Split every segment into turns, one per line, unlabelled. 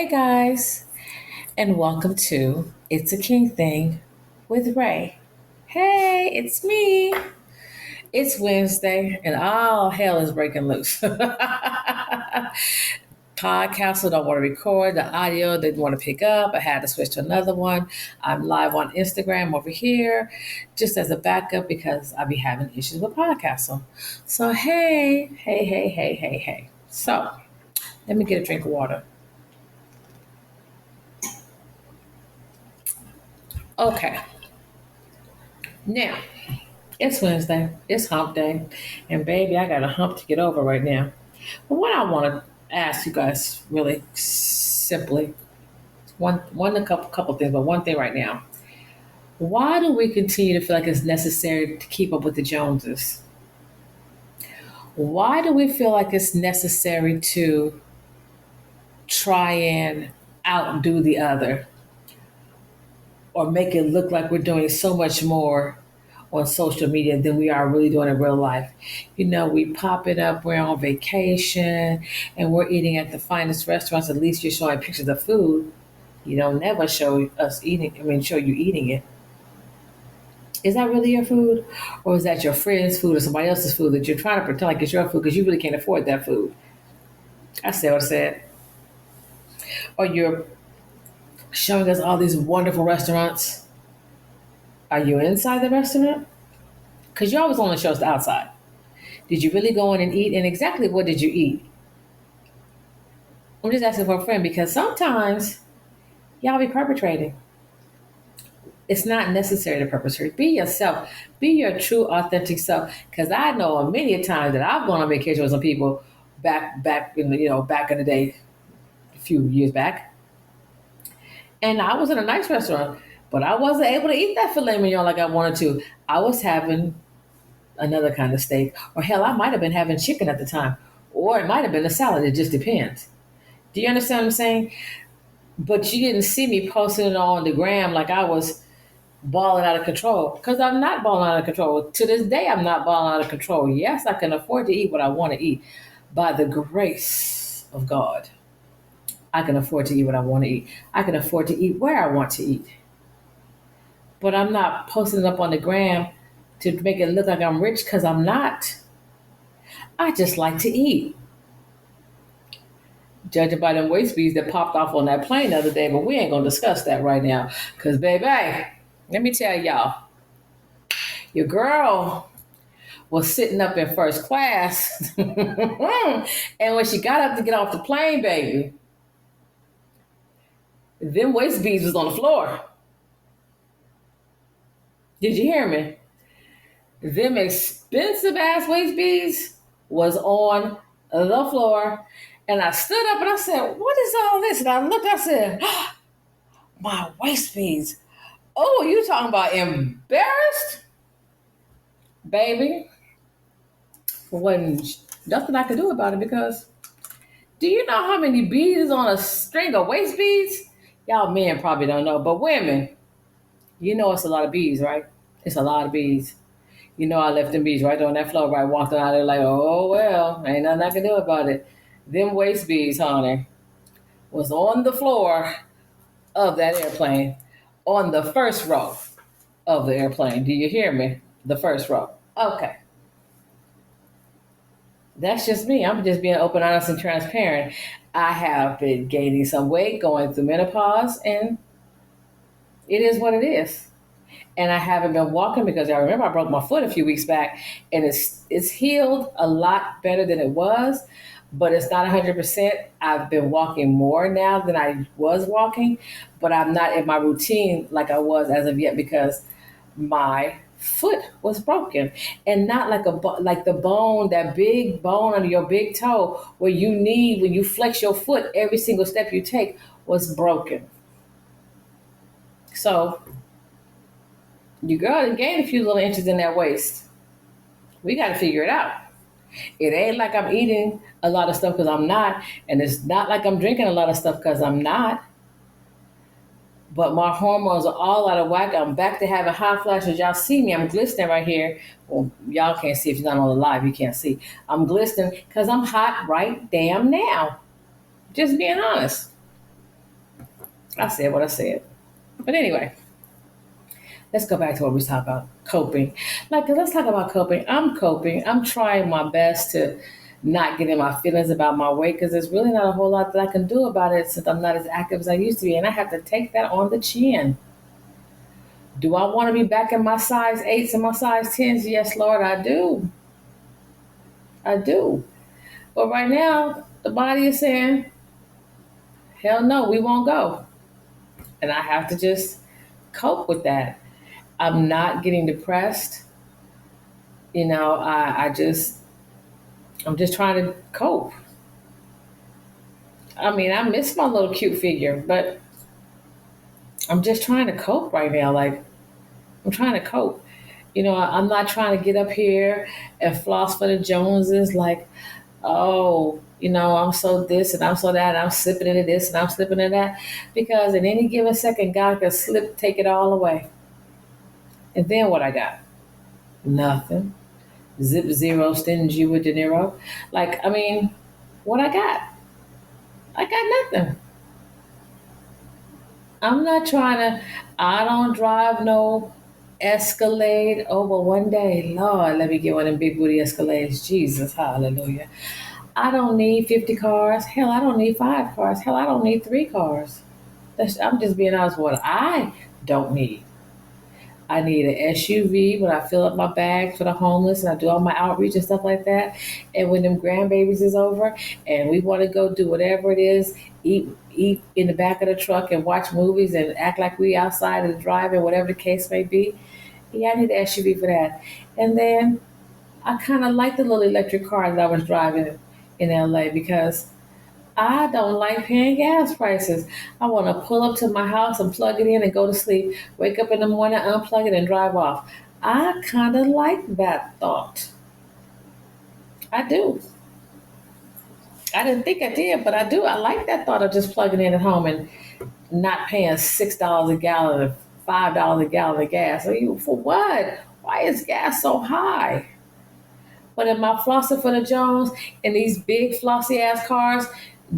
Hey guys, and welcome to It's a King Thing with Ray. Hey, it's me. It's Wednesday, and all hell is breaking loose. Podcast don't want to record, the audio didn't want to pick up. I had to switch to another one. I'm live on Instagram over here, just as a backup because I be having issues with podcasting. So, hey. So, let me get a drink of water. Okay, now. It's Wednesday. It's hump day. And baby, I got a hump to get over right now. But what I want to ask you guys really simply, a couple things, but one thing right now. Why do we continue to feel like it's necessary to keep up with the Joneses? Why do we feel like it's necessary to try and outdo the other or make it look like we're doing so much more on social media than we are really doing in real life? You know, we pop it up, we're on vacation, and we're eating at the finest restaurants. At least you're showing pictures of food. You don't never show us eating, show you eating it. Is that really your food? Or is that your friend's food or somebody else's food that you're trying to pretend like it's your food because you really can't afford that food? I said what I said. Or you're showing us all these wonderful restaurants. Are you inside the restaurant? Because you always only show us the outside. Did you really go in and eat? And exactly what did you eat? I'm just asking for a friend because sometimes y'all be perpetrating. It's not necessary to perpetrate. Be yourself. Be your true, authentic self. Because I know many a times that I've gone on vacation with some people back in the day, a few years back, and I was in a nice restaurant, but I wasn't able to eat that filet mignon like I wanted to. I was having another kind of steak, or hell, I might have been having chicken at the time, or it might have been a salad. It just depends. Do you understand what I'm saying? But you didn't see me posting it on the gram like I was balling out of control, because I'm not balling out of control. To this day, I'm not balling out of control. Yes, I can afford to eat what I want to eat by the grace of God. I can afford to eat what I want to eat. I can afford to eat where I want to eat. But I'm not posting it up on the gram to make it look like I'm rich, because I'm not. I just like to eat. Judging by them waist beads that popped off on that plane the other day, but we ain't gonna discuss that right now. Cause baby, let me tell y'all, your girl was sitting up in first class, and when she got up to get off the plane, baby, them waist beads was on the floor. Did you hear me? Them expensive ass waist beads was on the floor. And I stood up and I said, what is all this? And I looked, I said, oh, my waist beads. Oh, you talking about embarrassed? Baby, wasn't nothing I could do about it, because do you know how many beads is on a string of waist beads? Y'all men probably don't know, but women, you know it's a lot of beads, right? It's a lot of beads. You know I left them beads right on that floor, right? Walked out there like, oh well, ain't nothing I can do about it. Them waist beads, honey, was on the floor of that airplane, on the first row of the airplane. Do you hear me? The first row. Okay. That's just me. I'm just being open, honest, and transparent. I have been gaining some weight, going through menopause, and it is what it is. And I haven't been walking because I remember I broke my foot a few weeks back, and it's healed a lot better than it was, but it's not 100%. I've been walking more now than I was walking, but I'm not in my routine like I was as of yet, because my foot was broken, and not like the bone, that big bone under your big toe where you need when you flex your foot every single step you take was broken. So your girl done gained a few little inches in that waist. We got to figure it out. It ain't like I'm eating a lot of stuff because I'm not, and it's not like I'm drinking a lot of stuff because I'm not. But my hormones are all out of whack. I'm back to having hot flashes. Y'all see me. I'm glistening right here. Well, y'all can't see if you're not on the live. You can't see. I'm glistening because I'm hot right damn now. Just being honest. I said what I said. But anyway, let's go back to what we talked about coping. Like, let's talk about coping. I'm coping. I'm trying my best to not get in my feelings about my weight because there's really not a whole lot that I can do about it since I'm not as active as I used to be. And I have to take that on the chin. Do I want to be back in my size 8s and my size 10s? Yes, Lord, I do. I do. But right now, the body is saying, hell no, we won't go. And I have to just cope with that. I'm not getting depressed. I'm just trying to cope. I mean, I miss my little cute figure, but I'm just trying to cope right now. Like, I'm trying to cope. I'm not trying to get up here and floss for the Joneses like, oh, I'm so this and I'm so that, and I'm slipping into this and I'm slipping into that. Because in any given second, God can slip, take it all away. And then what I got? Nothing. Zip zero, stingy with De Niro. Like, I mean, what I got? I got nothing. I'm not trying to, I don't drive no Escalade. Oh, but one day, Lord, let me get one of them big booty Escalades. Jesus, hallelujah. I don't need 50 cars. Hell, I don't need 5 cars. Hell, I don't need 3 cars. I'm just being honest with what I don't need. I need an SUV when I fill up my bags for the homeless and I do all my outreach and stuff like that. And when them grandbabies is over and we want to go do whatever it is, eat in the back of the truck and watch movies and act like we outside of the drive and whatever the case may be. Yeah, I need an SUV for that. And then I kind of like the little electric car that I was driving in LA because I don't like paying gas prices. I want to pull up to my house and plug it in and go to sleep. Wake up in the morning, unplug it, and drive off. I kind of like that thought. I do. I didn't think I did, but I do. I like that thought of just plugging in at home and not paying $6 a gallon or $5 a gallon of gas. For what? Why is gas so high? But am I flossing for the Jones in these big flossy ass cars,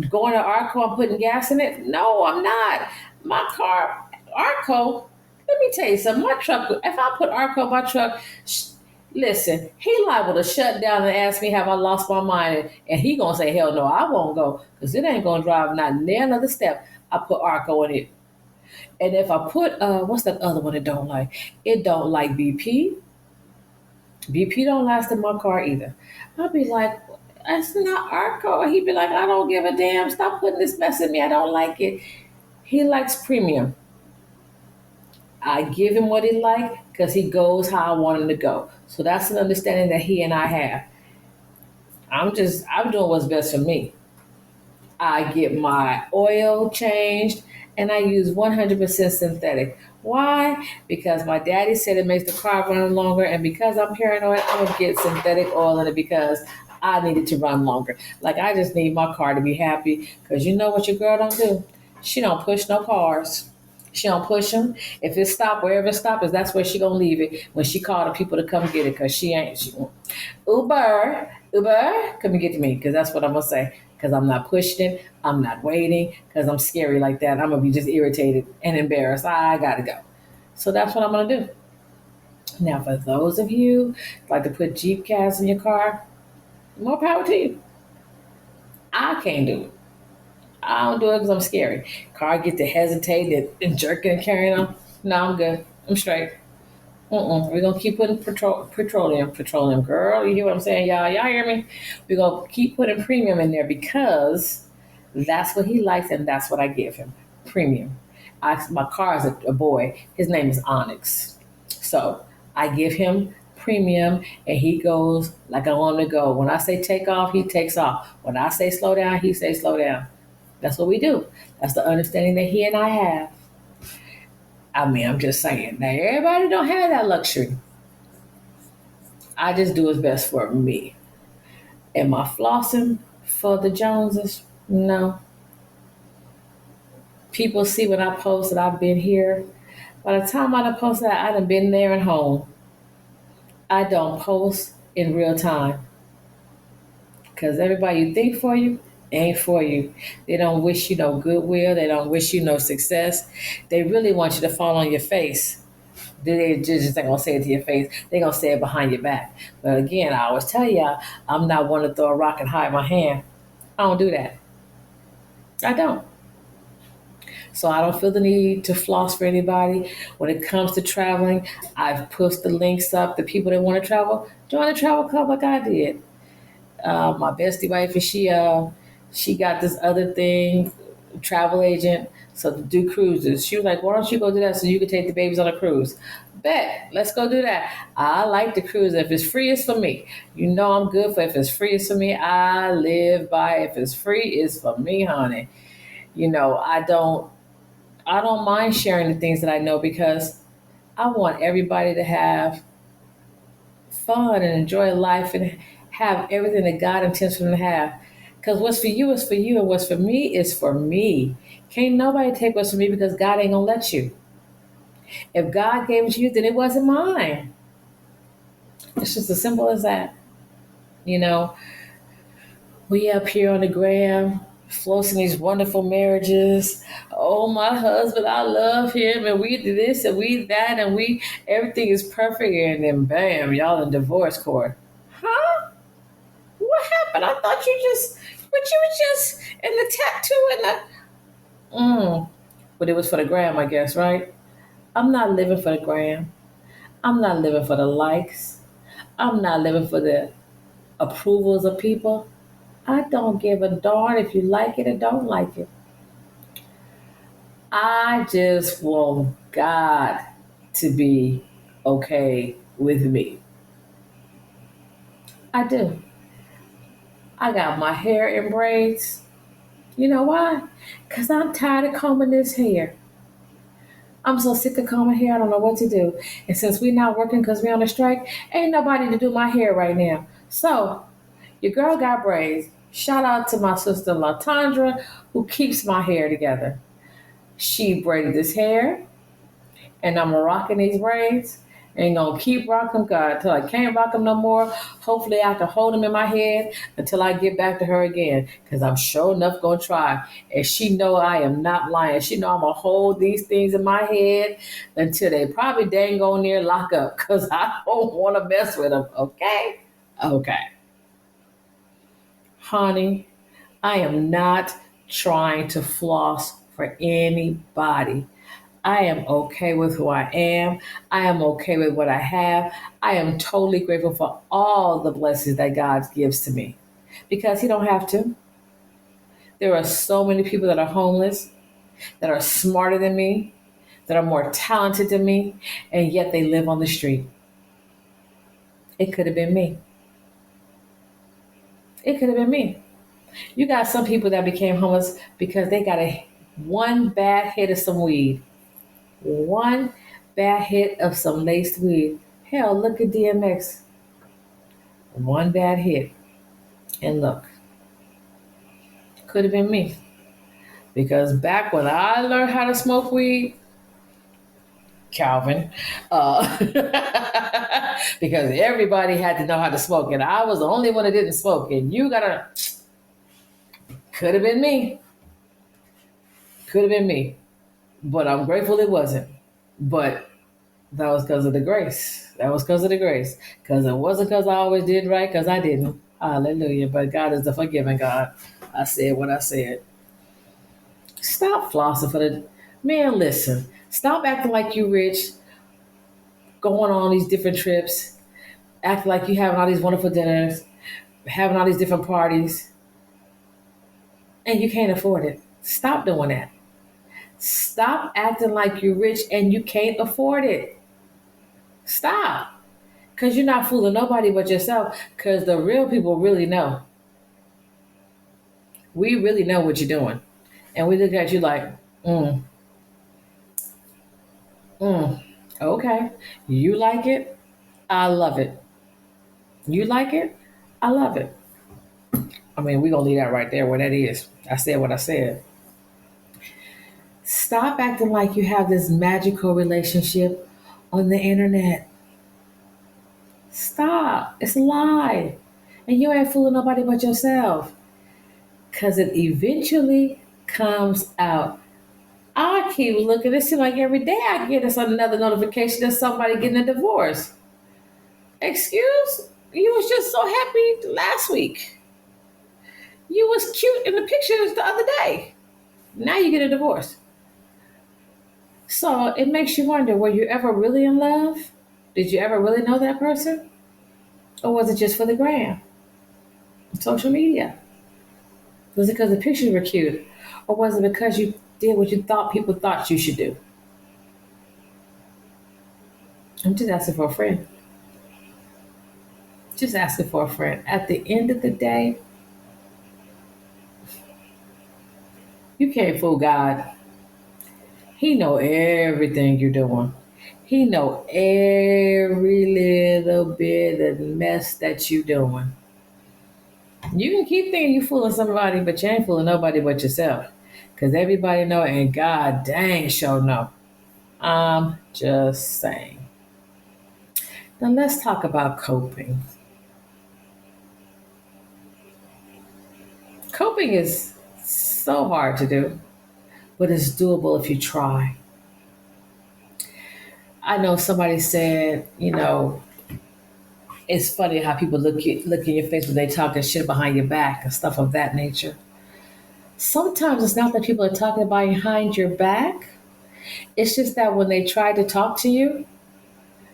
going to Arco and putting gas in it? No, I'm not. My car, Arco, let me tell you something. My truck, if I put Arco in my truck, listen, he liable to shut down and ask me have I lost my mind. And he going to say, hell no, I won't go because it ain't going to drive not near another step. I put Arco in it. And if I put, what's that other one it don't like? It don't like BP. BP don't last in my car either. I'll be like, that's not our car. He'd be like, I don't give a damn. Stop putting this mess in me. I don't like it. He likes premium. I give him what he like because he goes how I want him to go. So that's an understanding that he and I have. I'm doing what's best for me. I get my oil changed and I use 100% synthetic. Why? Because my daddy said it makes the car run longer, and because I'm paranoid, I'm gonna get synthetic oil in it because I need it to run longer. Like I just need my car to be happy because you know what your girl don't do? She don't push no cars. She don't push them. If it stop wherever it stop is, that's where she gonna leave it when she call the people to come get it because she ain't. Uber, come and get to me because that's what I'm gonna say. Because I'm not pushing it, I'm not waiting because I'm scary like that. I'm gonna be just irritated and embarrassed. I gotta go. So that's what I'm gonna do. Now, for those of you like to put Jeep cabs in your car, more power to you. I can't do it. I don't do it because I'm scary. Car get to hesitating and jerking and carrying on. No, I'm good. I'm straight. We're gonna keep putting petroleum, girl. You hear what I'm saying, y'all? Y'all hear me? We're gonna keep putting premium in there because that's what he likes and that's what I give him. Premium. My car is a boy. His name is Onyx. So I give him premium and he goes like I want him to go. When I say take off, he takes off. When I say slow down, he says slow down. That's what we do. That's the understanding that he and I have. I mean, I'm just saying. Now, everybody don't have that luxury. I just do what's best for me. Am I flossing for the Joneses? No. People see when I post that I've been here. By the time I done post that, I done been there and home. I don't post in real time. Because everybody you think for you ain't for you. They don't wish you no goodwill. They don't wish you no success. They really want you to fall on your face. They just ain't gonna say it to your face. They gonna say it behind your back. But again, I always tell y'all, I'm not one to throw a rock and hide my hand. I don't do that. I don't. So I don't feel the need to floss for anybody. When it comes to traveling, I've pushed the links up. The people that want to travel, join the travel club like I did. My bestie wife, and she got this other thing, travel agent, so to do cruises. She was like, "Why don't you go do that so you can take the babies on a cruise?" Bet, let's go do that. I like the cruise. If it's free, it's for me. You know I'm good for if it's free, it's for me. I live by if it's free, it's for me, honey. I don't mind sharing the things that I know because I want everybody to have fun and enjoy life and have everything that God intends for them to have. Because what's for you is for you, and what's for me is for me. Can't nobody take what's for me because God ain't gonna let you. If God gave it to you, then it wasn't mine. It's just as simple as that. You know, we up here on the gram, floating these wonderful marriages. Oh, my husband, I love him, and we do this and we that, and we everything is perfect, and then bam, y'all in divorce court. Huh? What happened? I thought but you were just in the tattoo and but it was for the gram, I guess, right? I'm not living for the gram. I'm not living for the likes. I'm not living for the approvals of people. I don't give a darn if you like it or don't like it. I just want God to be okay with me. I do. I got my hair in braids. You know why? Because I'm tired of combing this hair. I'm so sick of combing hair, I don't know what to do. And since we not working because we on a strike, ain't nobody to do my hair right now. So, your girl got braids. Shout out to my sister LaTondra, who keeps my hair together. She braided this hair, and I'm rocking these braids. And gonna keep rocking them, God, until I can't rock them no more. Hopefully, I can hold them in my head until I get back to her again. Cause I'm sure enough gonna try. And she know I am not lying. She know I'm gonna hold these things in my head until they probably dang on near lock up. Cause I don't want to mess with them. Okay, okay, honey. I am not trying to floss for anybody. I am okay with who I am. I am okay with what I have. I am totally grateful for all the blessings that God gives to me because He don't have to. There are so many people that are homeless, that are smarter than me, that are more talented than me, and yet they live on the street. It could have been me. It could have been me. You got some people that became homeless because they got one bad hit of some weed. One bad hit of some laced weed. Hell, look at DMX. One bad hit. And look, could have been me. Because back when I learned how to smoke weed, Calvin, uh, because everybody had to know how to smoke, and I was the only one that didn't smoke. And you gotta, could have been me. Could have been me. But I'm grateful it wasn't. But that was because of the grace. That was because of the grace. Because it wasn't because I always did right, because I didn't. Hallelujah. But God is the forgiving God. I said what I said. Stop flossing for the man. Listen, stop acting like you rich, going on these different trips, acting like you having all these wonderful dinners, having all these different parties, and you can't afford it. Stop doing that. Stop acting like you're rich and you can't afford it. Stop. Because you're not fooling nobody but yourself. Because the real people really know. We really know what you're doing. And we look at you like, mm, okay. You like it? I love it. You like it? I love it. I mean, we're going to leave that right there where that is. I said what I said. Stop acting like you have this magical relationship on the internet. Stop. It's a lie. And you ain't fooling nobody but yourself. because it eventually comes out. I keep looking. It seems like every day I get us another notification that somebody getting a divorce. Excuse? You was just so happy last week. You was cute in the pictures the other day. Now you get a divorce. So it makes you wonder, were you ever really in love? Did you ever really know that person? Or was it just for the gram? Social media? Was it because the pictures were cute? Or was it because you did what you thought people thought you should do? I'm just asking for a friend. Just asking for a friend. At the end of the day, you can't fool God. He know everything you're doing. He know every little bit of mess that you doing. You can keep thinking you fooling somebody, but you ain't fooling nobody but yourself. Cause everybody know and God dang sure know. I'm just saying. Now let's talk about coping. Coping is so hard to do, but it's doable if you try. I know somebody said, it's funny how people look in your face when they talking shit behind your back and stuff of that nature. Sometimes it's not that people are talking behind your back. It's just that when they try to talk to you,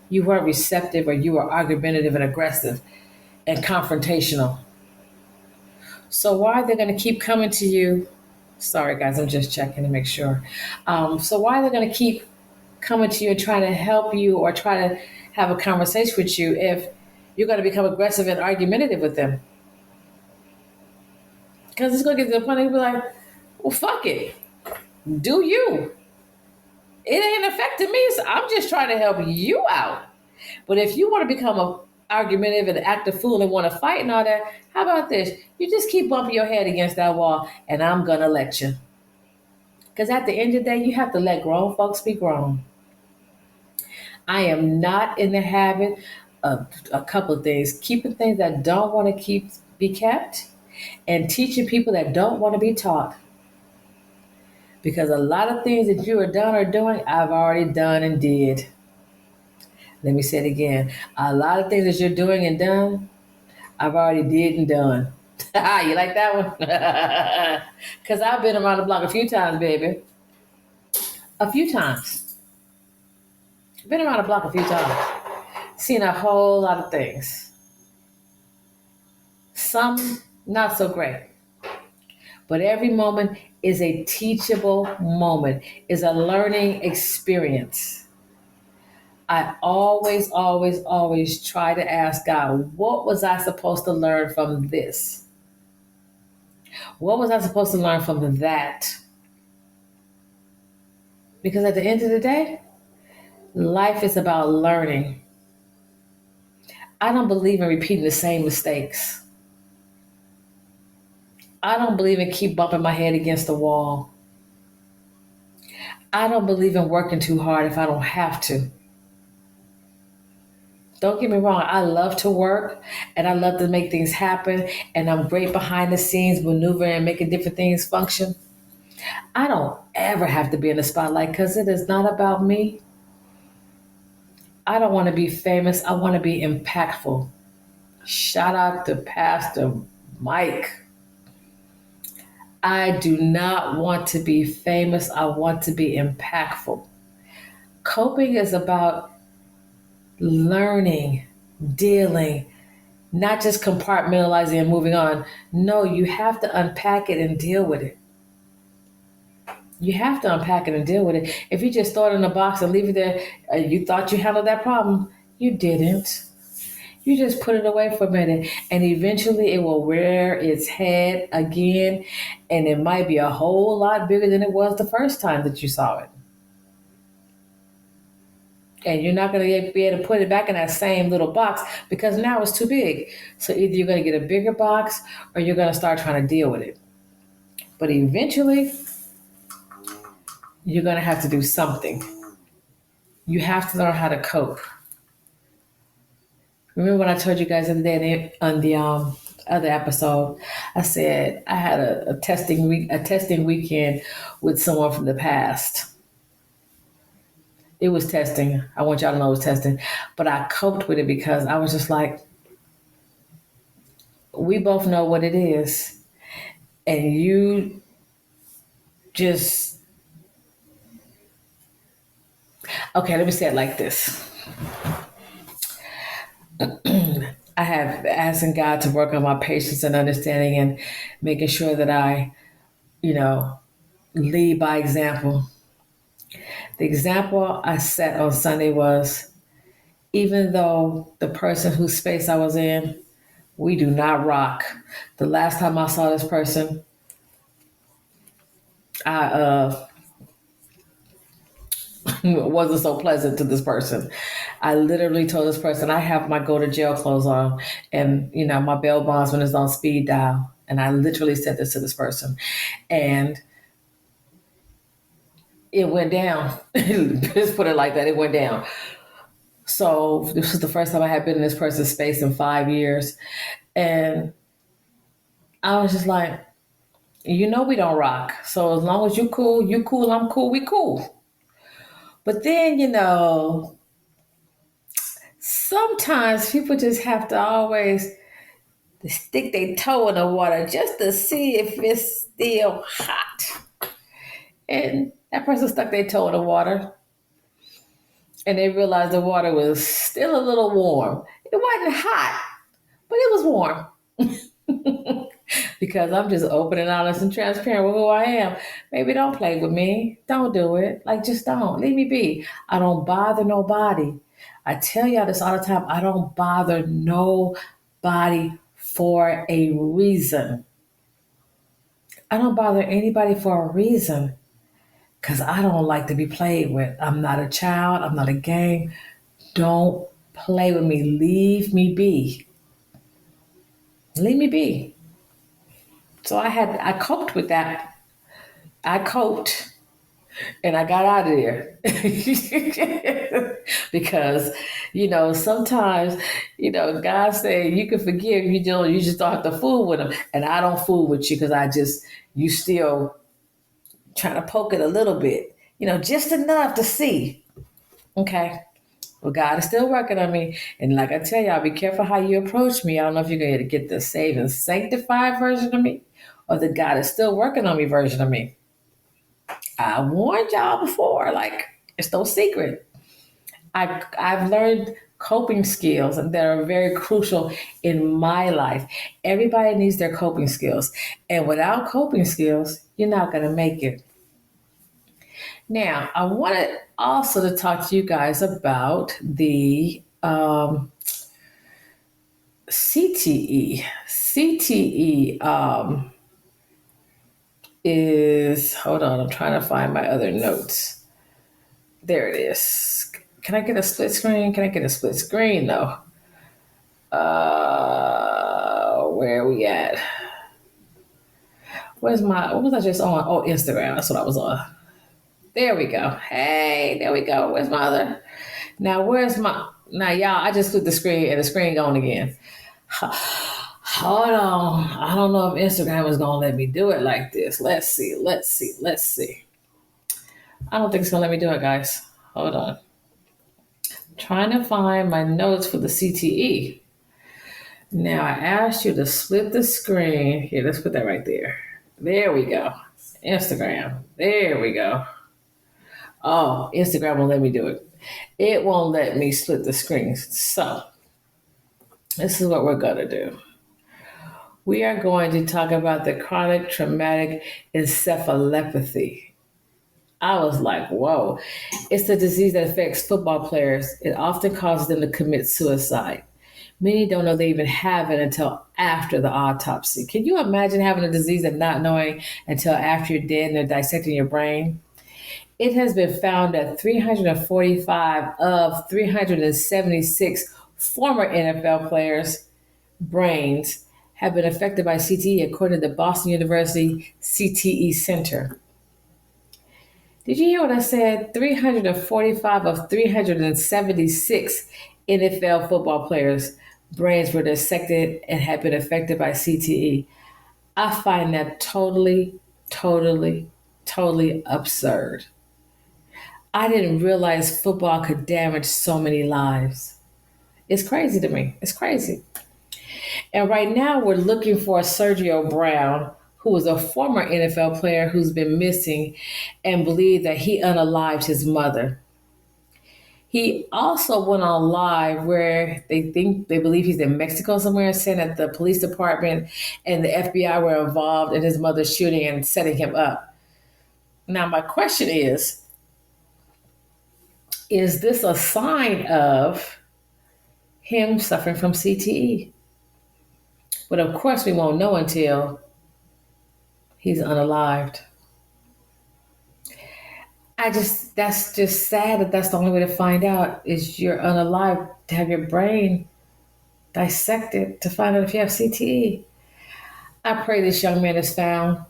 you weren't receptive or you were argumentative and aggressive and confrontational. So why are they going to keep coming to you? Sorry, guys, I'm just checking to make sure. So why are they going to keep coming to you and trying to help you or try to have a conversation with you if you're going to become aggressive and argumentative with them? Because it's going to get to the point where you'll be like, well, fuck it. Do you? It ain't affecting me. So I'm just trying to help you out. But if you want to become a argumentative and act a fool and want to fight and all that, how about this? You just keep bumping your head against that wall and I'm going to let you. Because at the end of the day, you have to let grown folks be grown. I am not in the habit of a couple of things, keeping things that don't want to be kept and teaching people that don't want to be taught. Because a lot of things that you are done or doing, I've already done and did. Let me say it again. A lot of things that you're doing and done, I've already did and done. You like that one? Because I've been around the block a few times, baby. A few times. Been around the block a few times. Seen a whole lot of things. Some not so great. But every moment is a teachable moment, is a learning experience. I always, always, always try to ask God, what was I supposed to learn from this? What was I supposed to learn from that? Because at the end of the day, life is about learning. I don't believe in repeating the same mistakes. I don't believe in keep bumping my head against the wall. I don't believe in working too hard if I don't have to. Don't get me wrong, I love to work and I love to make things happen and I'm great behind the scenes maneuvering and making different things function. I don't ever have to be in the spotlight because it is not about me. I don't want to be famous. I want to be impactful. Shout out to Pastor Mike. I do not want to be famous. I want to be impactful. Coping is about learning, dealing, not just compartmentalizing and moving on. No, you have to unpack it and deal with it. You have to unpack it and deal with it. If you just throw it in a box and leave it there, you thought you handled that problem. You didn't. You just put it away for a minute and eventually it will rear its head again and it might be a whole lot bigger than it was the first time that you saw it. And you're not going to be able to put it back in that same little box because now it's too big. So either you're going to get a bigger box or you're going to start trying to deal with it. But eventually, you're going to have to do something. You have to learn how to cope. Remember when I told you guys the other day on the other episode, I said I had a testing weekend with someone from the past. It was testing. I want y'all to know it was testing, but I coped with it because I was just like, we both know what it is, and you just okay. Let me say it like this. I have asking God to work on my patience and understanding and making sure that I, you know, lead by example. The example I set on Sunday was even though the person whose space I was in, we do not rock. The last time I saw this person, I wasn't so pleasant to this person. I literally told this person I have my go to jail clothes on, and my bail bondsman is on speed dial. And I literally said this to this person, and it went down. Just put it like that. It went down. So this was the first time I had been in this person's space in 5 years, and I was just like, we don't rock. So as long as you cool, I'm cool, we cool. But then, sometimes people just have to always stick their toe in the water just to see if it's still hot. And that person stuck their toe in the water and they realized the water was still a little warm. It wasn't hot, but it was warm. Because I'm just open and honest and transparent with who I am. Maybe don't play with me. Don't do it. Like, just don't. Leave me be. I don't bother nobody. I tell y'all this all the time. I don't bother nobody for a reason. I don't bother anybody for a reason because I don't like to be played with. I'm not a child. I'm not a game. Don't play with me. Leave me be. Leave me be. So I coped with that. I coped and I got out of there. Because, sometimes, God said you can forgive, you just don't have to fool with them. And I don't fool with you because you still trying to poke it a little bit, just enough to see. Okay. Well, God is still working on me. And like I tell y'all, be careful how you approach me. I don't know if you're going to get the saved and sanctified version of me or the God is still working on me version of me. I warned y'all before, like, it's no secret. I've learned coping skills that are very crucial in my life. Everybody needs their coping skills. And without coping skills, you're not going to make it. Now, I wanted also to talk to you guys about the CTE. CTE hold on, I'm trying to find my other notes. There it is. Can I get a split screen? Can I get a split screen though? Where are we at? What was I just on? Oh, Instagram. That's what I was on. There we go. Hey, there we go. Where's my other? Now, y'all, I just flipped the screen and the screen gone again. Hold on. I don't know if Instagram is going to let me do it like this. Let's see. I don't think it's going to let me do it, guys. Hold on. Trying to find my notes for the CTE. Now, I asked you to split the screen. Here, let's put that right there. There we go. Instagram. There we go. Oh, Instagram won't let me do it. It won't let me split the screens. So, this is what we're going to do. We are going to talk about the chronic traumatic encephalopathy. I was like, whoa. It's a disease that affects football players. It often causes them to commit suicide. Many don't know they even have it until after the autopsy. Can you imagine having a disease and not knowing until after you're dead and they're dissecting your brain? It has been found that 345 of 376 former NFL players' brains have been affected by CTE, according to the Boston University CTE Center. Did you hear what I said? 345 of 376 NFL football players' brains were dissected and had been affected by CTE. I find that totally, totally, totally absurd. I didn't realize football could damage so many lives. It's crazy to me. It's crazy. And right now, we're looking for Sergio Brown, who was a former NFL player who's been missing and believed that he unalived his mother. He also went on live where they believe he's in Mexico somewhere, saying that the police department and the FBI were involved in his mother's shooting and setting him up. Now, my question is this a sign of him suffering from CTE? But of course, we won't know until he's unalived. That's just sad that that's the only way to find out is you're unalive, to have your brain dissected to find out if you have CTE. I pray this young man is found.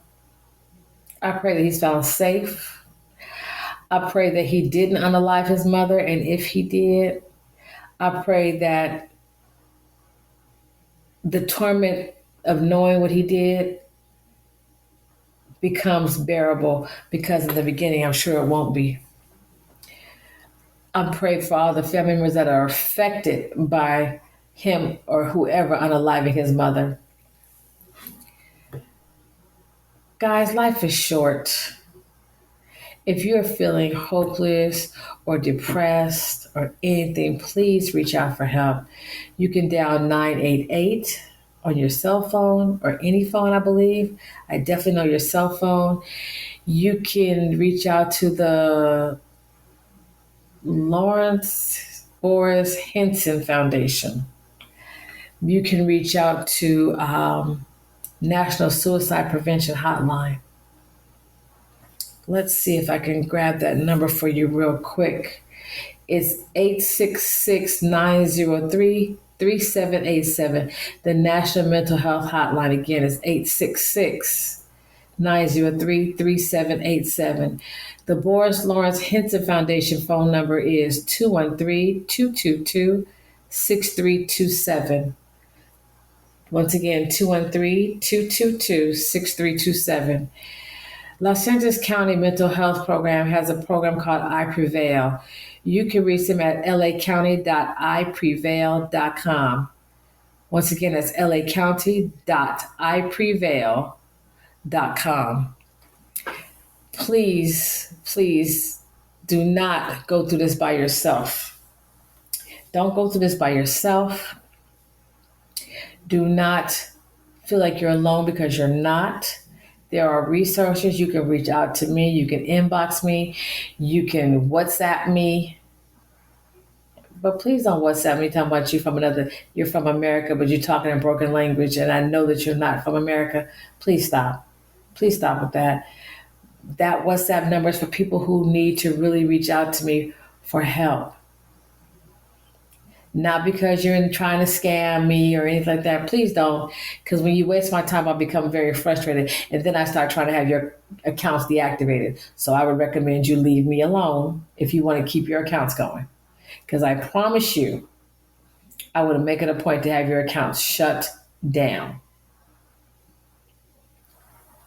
I pray that he's found safe. I pray that he didn't unalive his mother, and if he did, I pray that the torment of knowing what he did becomes bearable, because in the beginning, I'm sure it won't be. I pray for all the family members that are affected by him or whoever unaliving his mother. Guys, life is short. If you're feeling hopeless or depressed or anything, please reach out for help. You can dial 988 on your cell phone or any phone, I believe. I definitely know your cell phone. You can reach out to the Lawrence Boris Henson Foundation. You can reach out to National Suicide Prevention Hotline. Let's see if I can grab that number for you real quick. It's 866-903-3787. The National Mental Health Hotline, again, is 866-903-3787. The Boris Lawrence Henson Foundation phone number is 213-222-6327. Once again, 213-222-6327. Los Angeles County Mental Health Program has a program called I Prevail. You can reach them at lacounty.iprevail.com. Once again, that's lacounty.iprevail.com. Please, please do not go through this by yourself. Don't go through this by yourself. Do not feel like you're alone, because you're not. There are resources. You can reach out to me. You can inbox me. You can WhatsApp me. But please don't WhatsApp me talking about you're from America, but you're talking in broken language, and I know that you're not from America. Please stop. Please stop with that. That WhatsApp number is for people who need to really reach out to me for help. Not because you're trying to scam me or anything like that. Please don't. Because when you waste my time, I'll become very frustrated. And then I start trying to have your accounts deactivated. So I would recommend you leave me alone if you want to keep your accounts going. Because I promise you, I would make it a point to have your accounts shut down.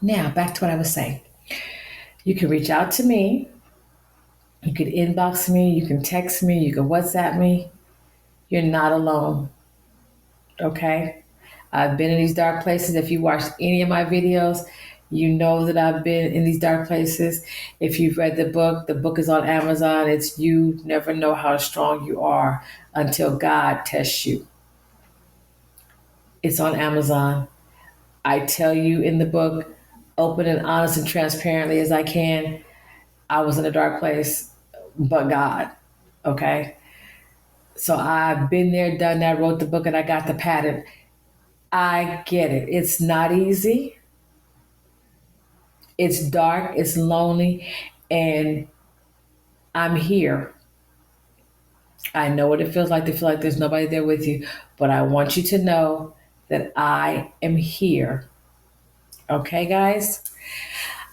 Now, back to what I was saying. You can reach out to me. You can inbox me. You can text me. You can WhatsApp me. You're not alone. Okay? I've been in these dark places. If you watched any of my videos, you know that I've been in these dark places. If you've read the book is on Amazon. It's You Never Know How Strong You Are Until God Tests You. It's on Amazon. I tell you in the book, open and honest and transparently as I can, I was in a dark place, but God. Okay? So I've been there, done that, wrote the book, and I got the patent. I get it. It's not easy. It's dark, it's lonely, and I'm here. I know what it feels like to feel like there's nobody there with you, but I want you to know that I am here. Okay, guys?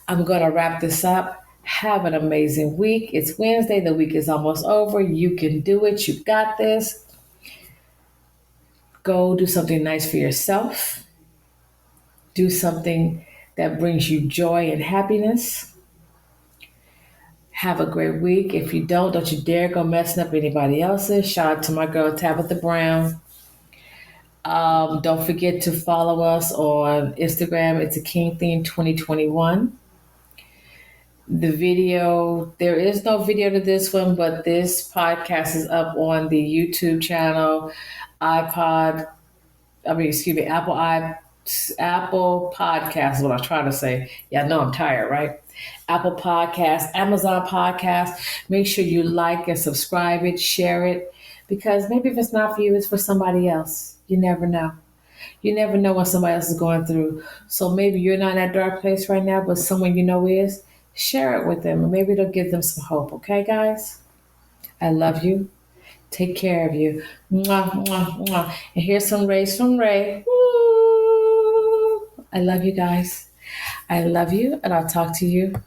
I'm going to wrap this up. Have an amazing week. It's Wednesday. The week is almost over. You can do it. You got this. Go do something nice for yourself. Do something that brings you joy and happiness. Have a great week. If you don't you dare go messing up anybody else's. Shout out to my girl Tabitha Brown. Don't forget to follow us on Instagram. It's a King Theme 2021. The video, there is no video to this one, but this podcast is up on the YouTube channel, Apple Podcast is what I was trying to say. Yeah, I know I'm tired, right? Apple Podcast, Amazon Podcast. Make sure you like and subscribe it, share it, because maybe if it's not for you, it's for somebody else. You never know. You never know what somebody else is going through. So maybe you're not in that dark place right now, but someone you know is. Share it with them, and maybe it'll give them some hope. Okay, guys? I love you. Take care of you. Mwah, mwah, mwah. And here's some rays from Ray. Woo! I love you guys. I love you, and I'll talk to you